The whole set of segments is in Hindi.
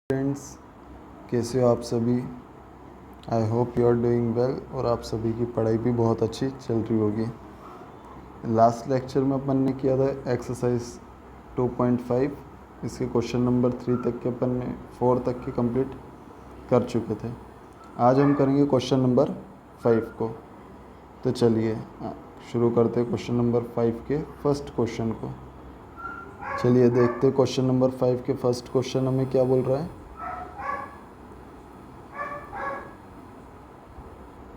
फ्रेंड्स, कैसे हो आप सभी। I hope you are doing well और आप सभी की पढ़ाई भी बहुत अच्छी चल रही होगी। लास्ट लेक्चर में अपन ने किया था एक्सरसाइज 2.5, इसके क्वेश्चन नंबर 3 तक के अपन ने 4 तक के कंप्लीट कर चुके थे। आज हम करेंगे क्वेश्चन नंबर 5 को। तो चलिए शुरू करते हैं क्वेश्चन नंबर 5 के फर्स्ट क्वेश्चन को। चलिए देखते हैं क्वेश्चन नंबर 5 के फर्स्ट क्वेश्चन हमें क्या बोल रहा है।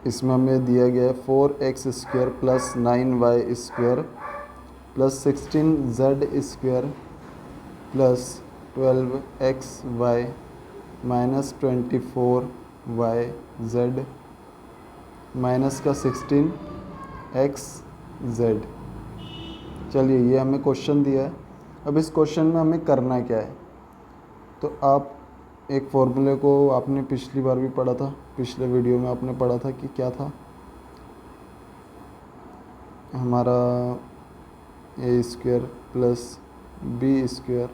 इसमें हमें दिया गया है 4x² plus 9y² plus 16z² plus 12xy minus 24yz minus का 16xz। चलिए ये हमें क्वेश्चन दिया है। अब इस क्वेश्चन में हमें करना क्या है, तो आप एक फॉर्मूले को आपने पिछली बार भी पढ़ा था, पिछले वीडियो में आपने पढ़ा था कि क्या था हमारा a² plus b²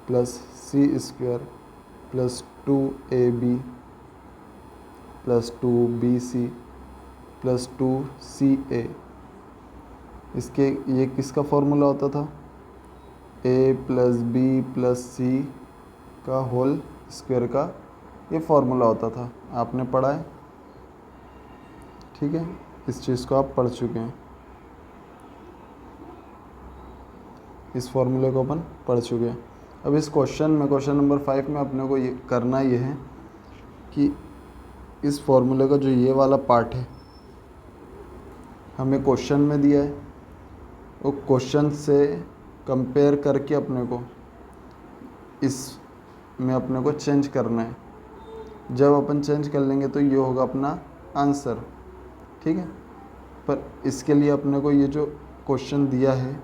plus c² plus 2ab plus 2bc plus 2ca। इसके ये किसका फॉर्मूला होता था, a plus b plus c का होल स्क्वायर का ये फार्मूला होता था। आपने पढ़ा है, ठीक है, इस चीज़ को आप पढ़ चुके हैं, इस फार्मूले को अपन पढ़ चुके हैं। अब इस क्वेश्चन में, क्वेश्चन नंबर 5 में अपने को ये करना ये है कि इस फार्मूले का जो ये वाला पार्ट है हमें क्वेश्चन में दिया है, वो क्वेश्चन से कंपेयर करके अपने को इस में अपने को चेंज करना है। जब अपन चेंज कर लेंगे तो ये होगा अपना आंसर, ठीक है। पर इसके लिए अपने को ये जो क्वेश्चन दिया है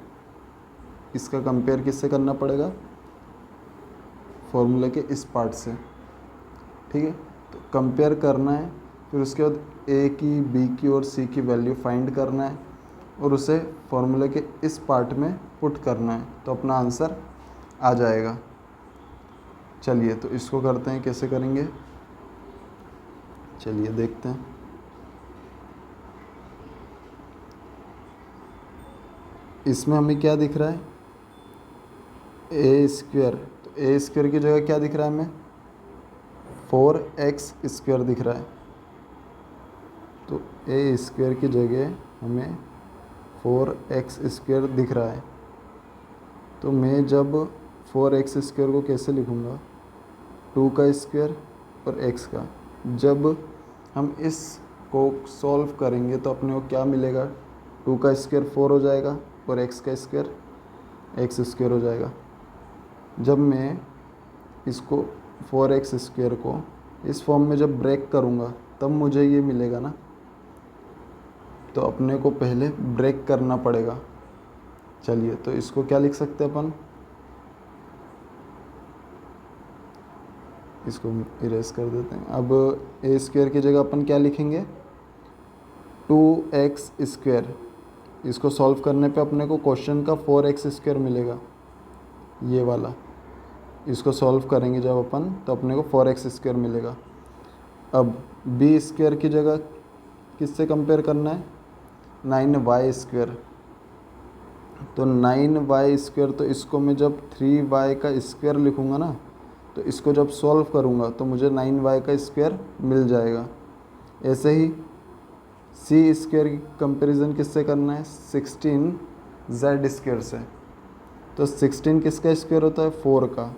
इसका कंपेयर किससे करना पड़ेगा, फॉर्मूले के इस पार्ट से, ठीक है। तो कंपेयर करना है, फिर उसके बाद ए की, बी की और सी की वैल्यू फाइंड करना है और उसे फॉर्मूले के इस पार्ट में पुट करना है, तो अपना आंसर आ जाएगा। चलिए तो इसको करते हैं, कैसे करेंगे चलिए देखते हैं। इसमें हमें क्या दिख रहा है, a², तो a² की जगह क्या दिख रहा है हमें, 4x² दिख रहा है। तो a² की जगह हमें 4x² दिख रहा है। तो मैं जब 4x² को कैसे लिखूँगा, 2 का स्क्वायर और x का। जब हम इस को सॉल्व करेंगे तो अपने को क्या मिलेगा, 2 का स्क्वायर 4 हो जाएगा और x का स्क्वायर x² हो जाएगा। जब मैं इसको 4x² को इस फॉर्म में जब ब्रेक करूँगा तब मुझे ये मिलेगा ना, तो अपने को पहले ब्रेक करना पड़ेगा। चलिए तो इसको क्या लिख सकते हैं अपन, इसको इरेज कर देते हैं। अब a² की जगह अपन क्या लिखेंगे, 2x²। इसको सॉल्व करने पे अपने को क्वेश्चन का 4x² मिलेगा, ये वाला। इसको सॉल्व करेंगे जब अपन तो अपने को 4x² मिलेगा। अब b² की जगह किससे कंपेयर करना है, 9y²। तो 9y², तो इसको मैं जब 3y का स्क्वायर लिखूँगा ना, तो इसको जब सॉल्व करूँगा तो मुझे 9y का स्क्वायर मिल जाएगा। ऐसे ही c² की कंपैरिजन किससे करना है, 16z² से। तो 16 किसका स्क्वायर होता है, 4 का।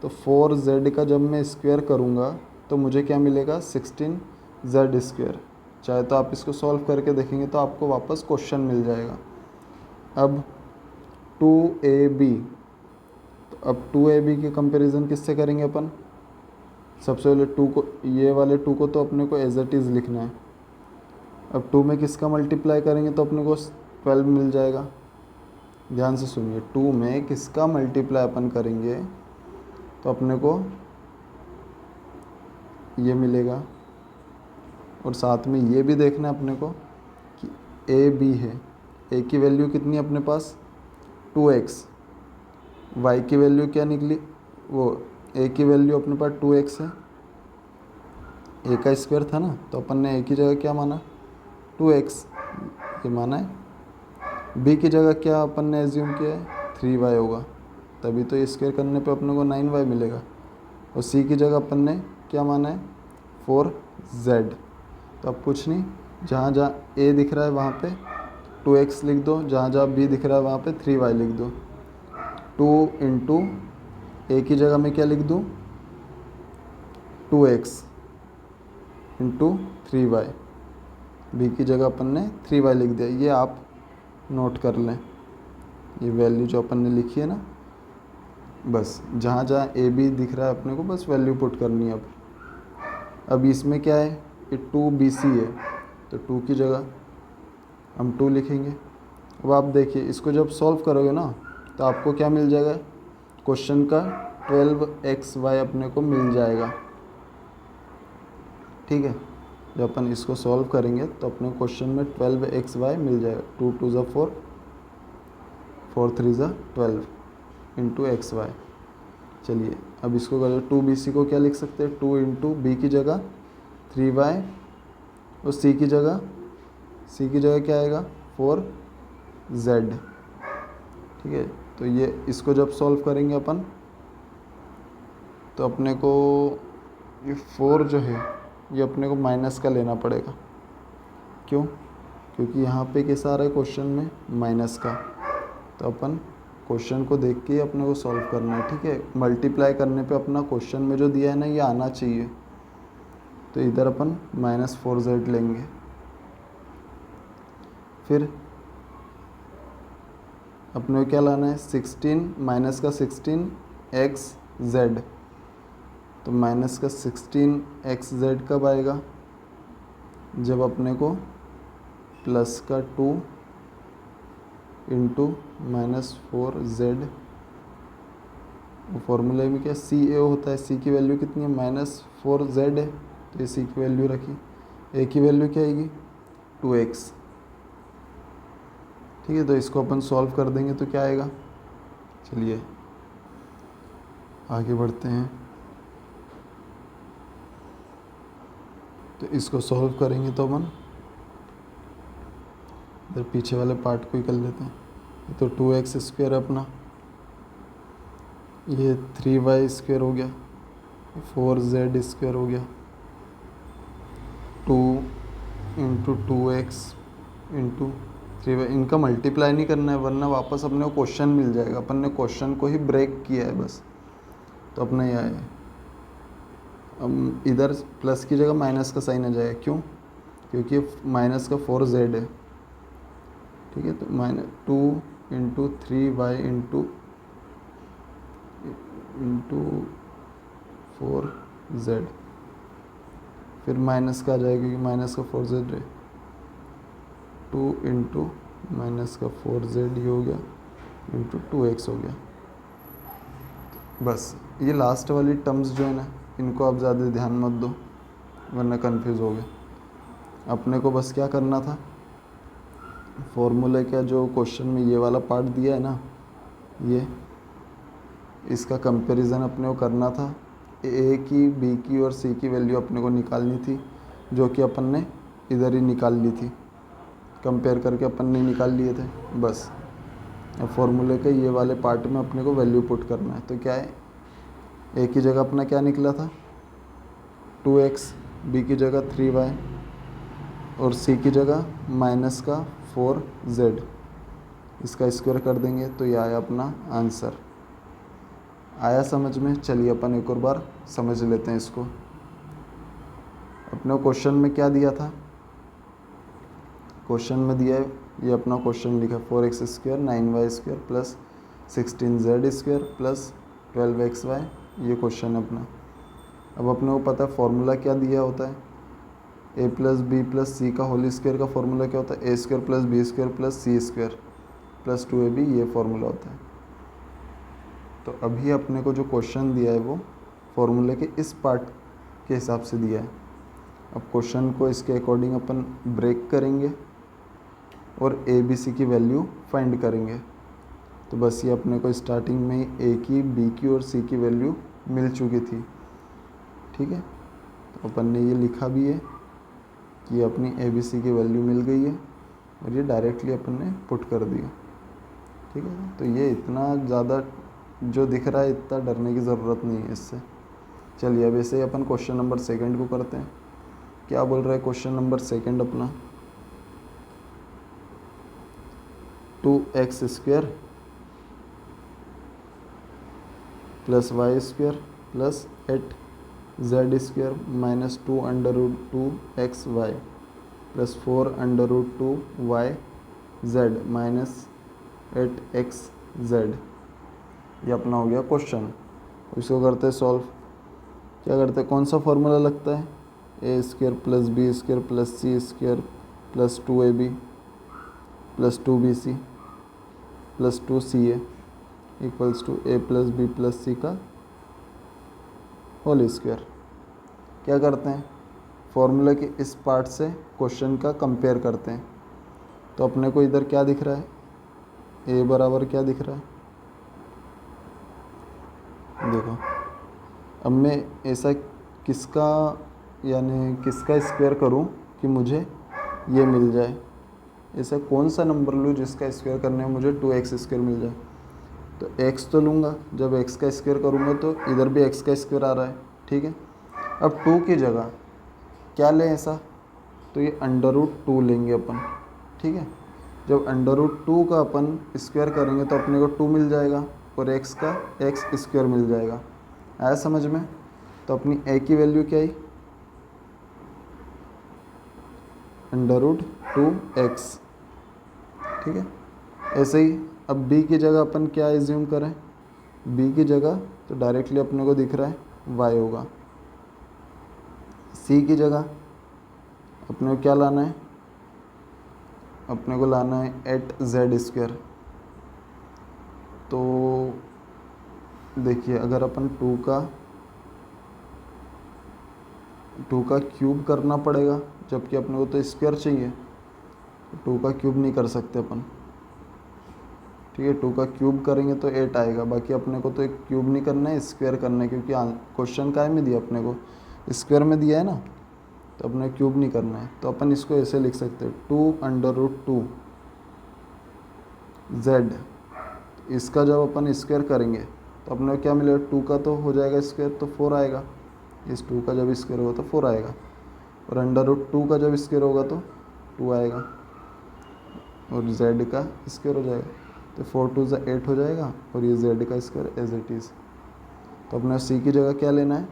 तो 4z का जब मैं स्क्वायर करूँगा तो मुझे क्या मिलेगा, 16z²। चाहे तो आप इसको सॉल्व करके देखेंगे तो आपको वापस क्वेश्चन मिल जाएगा। अब 2ab, तो अब 2ab की कंपैरिजन किससे करेंगे अपन, सबसे पहले 2 को, ये वाले 2 को तो अपने को एज इट इज़ लिखना है। अब 2 में किसका मल्टीप्लाई करेंगे तो अपने को 12 मिल जाएगा। ध्यान से सुनिए, 2 में किसका मल्टीप्लाई अपन करेंगे तो अपने को ये मिलेगा। और साथ में ये भी देखना है अपने को कि a b है, a की वैल्यू कितनी है अपने पास, 2x, y की वैल्यू क्या निकली, वो ए की वैल्यू अपने पास 2x है, ए का स्क्वायर था ना, तो अपन ने ए की जगह क्या माना 2x ये माना है। बी की जगह क्या अपन ने एज्यूम किया है 3y होगा, तभी तो ये स्क्वायर करने पे अपने को 9y मिलेगा। और सी की जगह अपन ने क्या माना है 4z। तो अब कुछ नहीं, जहाँ जहाँ ए दिख रहा है वहाँ पे 2x लिख दो, जहाँ जहाँ बी दिख रहा है वहाँ पे 3y लिख दो। 2 इंटू ए की जगह में क्या लिख दूँ 2x इंटू 3y, बी की जगह अपन ने 3y लिख दिया। ये आप नोट कर लें, ये वैल्यू जो अपन ने लिखी है ना, बस जहाँ जहाँ ए बी दिख रहा है अपने को बस वैल्यू पुट करनी है। अब इसमें क्या है कि 2BC है, तो 2 की जगह हम 2 लिखेंगे। अब आप देखिए इसको जब सॉल्व करोगे ना तो आपको क्या मिल जाएगा, क्वेश्चन का 12xy अपने को मिल जाएगा। ठीक है, जब अपन इसको सॉल्व करेंगे तो अपने क्वेश्चन में 12xy मिल जाएगा। 2 2 ज़ा 4, 4 3 ज़ा 12 इंटू xy। चलिए अब इसको करो 2BC को क्या लिख सकते हैं 2 इंटू बी की जगह 3y और सी की जगह क्या आएगा 4z। ठीक है, तो ये इसको जब सॉल्व करेंगे अपन तो अपने को ये 4 जो है ये अपने को माइनस का लेना पड़ेगा। क्यों? क्योंकि यहाँ पे कैसा आ रहा है क्वेश्चन में माइनस का, तो अपन क्वेश्चन को देख के ही अपने को सॉल्व करना है। ठीक है, मल्टीप्लाई करने पे अपना क्वेश्चन में जो दिया है ना ये आना चाहिए, तो इधर अपन -4z लेंगे। फिर अपने को क्या लाना है 16 माइनस का 16xz, तो माइनस का 16xz कब आएगा जब अपने को प्लस का 2 इंटू -4z, फॉर्मूले में क्या CA होता है, C की वैल्यू कितनी है -4z है, तो ये C की वैल्यू रखी। A की वैल्यू क्या आएगी 2x। ठीक है, तो इसको अपन सॉल्व कर देंगे तो क्या आएगा, चलिए आगे बढ़ते हैं। तो इसको सॉल्व करेंगे तो अपन इधर पीछे वाले पार्ट को ही कर लेते हैं। तो 2x स्क्वायर अपना, ये 3y स्क्वायर हो गया, 4z स्क्वायर हो गया, 2 इंटू 2x इंटू 3y। इनका मल्टीप्लाई नहीं करना है वरना वापस अपने को क्वेश्चन मिल जाएगा। अपन ने क्वेश्चन को ही ब्रेक किया है बस, तो अपना यह है। अब इधर प्लस की जगह माइनस का साइन आ जाएगा। क्यों? क्योंकि माइनस का 4z है। ठीक है, तो -2 इंटू 3y इंटू 4z, फिर माइनस का आ जाएगा क्योंकि माइनस का 4z है। 2 इंटू माइनस का 4z ये हो गया इंटू 2x हो गया। बस ये लास्ट वाली टर्म्स जो है ना इनको आप ज़्यादा ध्यान मत दो वरना कंफ्यूज हो गए। अपने को बस क्या करना था, फॉर्मूले का जो क्वेश्चन में ये वाला पार्ट दिया है ना, ये इसका कंपैरिजन अपने को करना था। ए की, बी की और सी की वैल्यू अपने को निकालनी थी, जो कि अपन ने इधर ही निकाल ली थी, कंपेयर करके अपन ने निकाल लिए थे। बस अब फॉर्मूले के ये वाले पार्ट में अपने को वैल्यू पुट करना है। तो क्या है, ए की जगह अपना क्या निकला था 2x, बी की जगह 3y और सी की जगह माइनस का 4z। इसका स्क्वायर कर देंगे तो ये आया अपना आंसर। आया समझ में? चलिए अपन एक और बार समझ लेते हैं इसको। अपने क्वेश्चन में क्या दिया था, क्वेश्चन में दिया है ये अपना क्वेश्चन लिखा 4x square 9y square plus 16z square plus 12xy, ये क्वेश्चन है अपना। अब अपने को पता है फॉर्मूला क्या दिया होता है, a plus B plus C का होल स्क्वायर का फॉर्मूला क्या होता है, a square plus B square plus C square plus 2ab, ये फॉर्मूला होता है। तो अभी अपने को जो क्वेश्चन दिया है वो फॉर्मूले के इस पार्ट के हिसाब से दिया है। अब क्वेश्चन को इसके अकॉर्डिंग अपन ब्रेक करेंगे और ए बी सी की वैल्यू फाइंड करेंगे। तो बस ये अपने को स्टार्टिंग में ए की, बी की और सी की वैल्यू मिल चुकी थी। ठीक है, तो अपन ने ये लिखा भी है कि अपनी ABC की वैल्यू मिल गई है और ये डायरेक्टली अपन ने पुट कर दिया। ठीक है, तो ये इतना ज़्यादा जो दिख रहा है इतना डरने की ज़रूरत नहीं है इससे। चलिए अब ऐसे ही अपन क्वेश्चन नंबर सेकंड को करते हैं। क्या बोल रहा है क्वेश्चन नंबर सेकंड अपना, 2x² plus y² plus 8z² minus 2√2xy plus 4√2yz minus 8xz, ये अपना हो गया क्वेश्चन। इसको करते हैं सॉल्व। क्या करते हैं, कौन सा फॉर्मूला लगता है, a² plus b² plus c² plus 2ab plus 2bc plus 2ca equals to a plus b plus c का होल स्क्वायर। क्या करते हैं, फॉर्मूला के इस पार्ट से क्वेश्चन का कंपेयर करते हैं। तो अपने को इधर क्या दिख रहा है, a बराबर क्या दिख रहा है, देखो अब मैं ऐसा किसका यानी किसका स्क्वायर करूं कि मुझे ये मिल जाए, ऐसा कौन सा नंबर लूँ जिसका स्क्वायर करने में मुझे 2x² मिल जाए। तो x तो लूँगा, जब x का स्क्वायर करूँगा तो इधर भी x का स्क्वायर आ रहा है। ठीक है, अब 2 की जगह क्या लें ऐसा, तो ये √2 लेंगे अपन। ठीक है, जब √2 का अपन स्क्वायर करेंगे तो अपने को 2 मिल जाएगा और x का x² मिल जाएगा। आया समझ में, तो अपनी a की वैल्यू क्या आई, √2x। ठीक है, ऐसे ही अब b की जगह अपन क्या एज्यूम करें, b की जगह तो डायरेक्टली अपने को दिख रहा है y होगा। c की जगह अपने को क्या लाना है, अपने को लाना है 8z²। तो देखिए अगर अपन 2 का क्यूब करना पड़ेगा, जबकि अपने को तो स्क्वायर चाहिए, 2 का क्यूब नहीं कर सकते अपन। ठीक है, 2 का क्यूब करेंगे तो 8 आएगा, बाकी अपने को तो एक क्यूब नहीं करना है, स्क्वायर करना है, क्योंकि क्वेश्चन काय में दिया अपने को, स्क्वायर में दिया है ना, तो अपने क्यूब नहीं करना है। तो अपन इसको ऐसे लिख सकते हैं 2√2z। इसका जब अपन स्क्वायर करेंगे तो अपने को क्या मिलेगा, 2 का तो हो जाएगा स्क्वायर तो 4 आएगा, इस 2 का जब स्क्वायर होगा तो 4 आएगा, और √2 का जब स्क्वायर होगा तो 2 आएगा, और z का स्क्वायर हो जाएगा तो 4 2 8 हो जाएगा, और ये z का स्क्वायर एज इट इज़। तो अपने c की जगह क्या लेना है,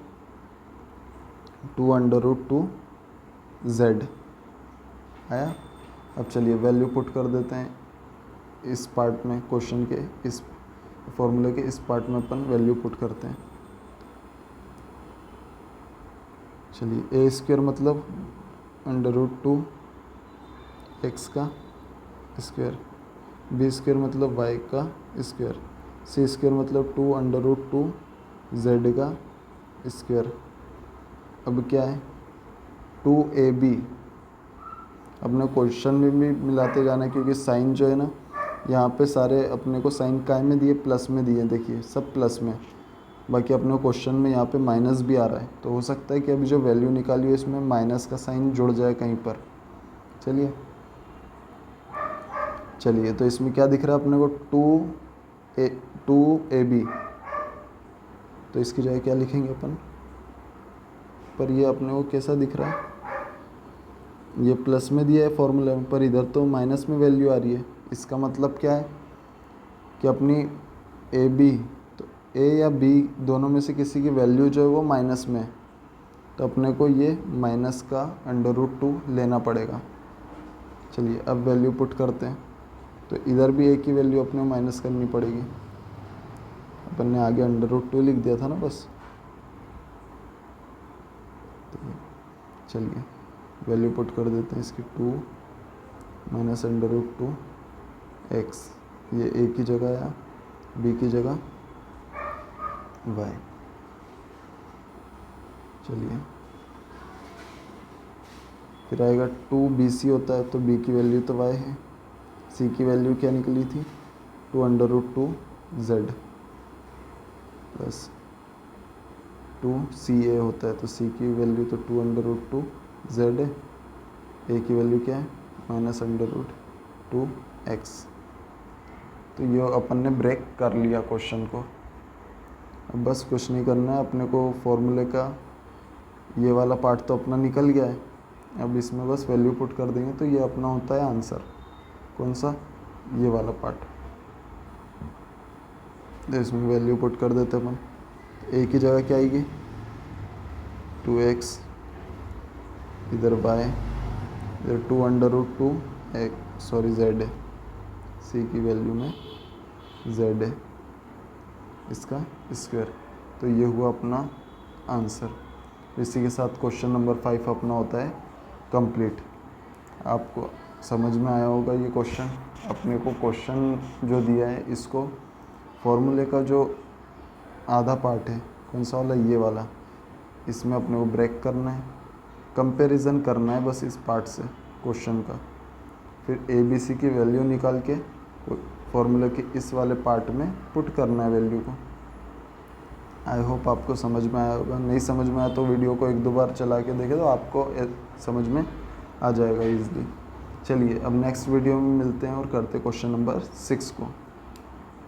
2√2z आया। अब चलिए वैल्यू पुट कर देते हैं इस पार्ट में, क्वेश्चन के इस फॉर्मूले के इस पार्ट में अपन वैल्यू पुट करते हैं। चलिए a² मतलब √2x का स्क्वायर, b² मतलब y का स्क्वायर, c² मतलब 2√2z का स्क्वायर। अब क्या है 2ab, अपने क्वेश्चन में भी मिलाते जाना है, क्योंकि साइन जो है ना यहाँ पे सारे अपने को साइन काय में दिए, प्लस में दिए, देखिए सब प्लस में, बाकी अपने क्वेश्चन में यहाँ पे माइनस भी आ रहा है, तो हो सकता है कि अभी जो वैल्यू निकाली हो इसमें माइनस का साइन जुड़ जाए कहीं पर। चलिए तो इसमें क्या दिख रहा है अपने को 2ab, तो इसकी जगह क्या लिखेंगे अपन, पर ये अपने को कैसा दिख रहा है, ये प्लस में दिया है फॉर्मूला में, पर इधर तो माइनस में वैल्यू आ रही है। इसका मतलब क्या है कि अपनी AB, तो A या B दोनों में से किसी की वैल्यू जो है वो माइनस में है, तो अपने को ये माइनस का √2 लेना पड़ेगा। चलिए अब वैल्यू पुट करते हैं, तो इधर भी A की वैल्यू अपने माइनस करनी पड़ेगी, अपन ने आगे √2 लिख दिया था ना बस। तो चलिए वैल्यू पुट कर देते हैं इसकी, 2 माइनस √2x, ये a की जगह या b की जगह y। चलिए फिर आएगा 2bc होता है, तो b की वैल्यू तो y है, c की वैल्यू क्या निकली थी 2√2z प्लस 2CA होता है, तो C की वैल्यू तो 2√2 Z है, A की वैल्यू क्या है -√2x। तो ये अपन ने ब्रेक कर लिया क्वेश्चन को। अब बस कुछ नहीं करना है अपने को, फॉर्मूले का ये वाला पार्ट तो अपना निकल गया है। अब इसमें बस वैल्यू पुट कर देंगे तो ये अपना होता है आंसर। कौन सा? ये वाला पार्ट। तो इसमें वैल्यू पुट कर देते अपन। A की जगह क्या आएगी 2x, इधर y, इधर 2√2 Z है, C की वैल्यू में Z है, इसका स्क्वायर। तो ये हुआ अपना आंसर। इसी के साथ क्वेश्चन नंबर 5 अपना होता है कंप्लीट। आपको समझ में आया होगा ये क्वेश्चन। अपने को क्वेश्चन जो दिया है इसको फॉर्मूले का जो आधा पार्ट है, कौन सा वाला? ये वाला। इसमें अपने को ब्रेक करना है, कंपैरिजन करना है बस इस पार्ट से क्वेश्चन का। फिर ABC की वैल्यू निकाल के फॉर्मूले के इस वाले पार्ट में पुट करना है वैल्यू को। आई होप आपको समझ में आया होगा। नहीं समझ में आया तो वीडियो को 1-2 बार चला के देखें तो आपको समझ में आ जाएगा ईज़िली। चलिए अब नेक्स्ट वीडियो में मिलते हैं और करते क्वेश्चन नंबर 6 को।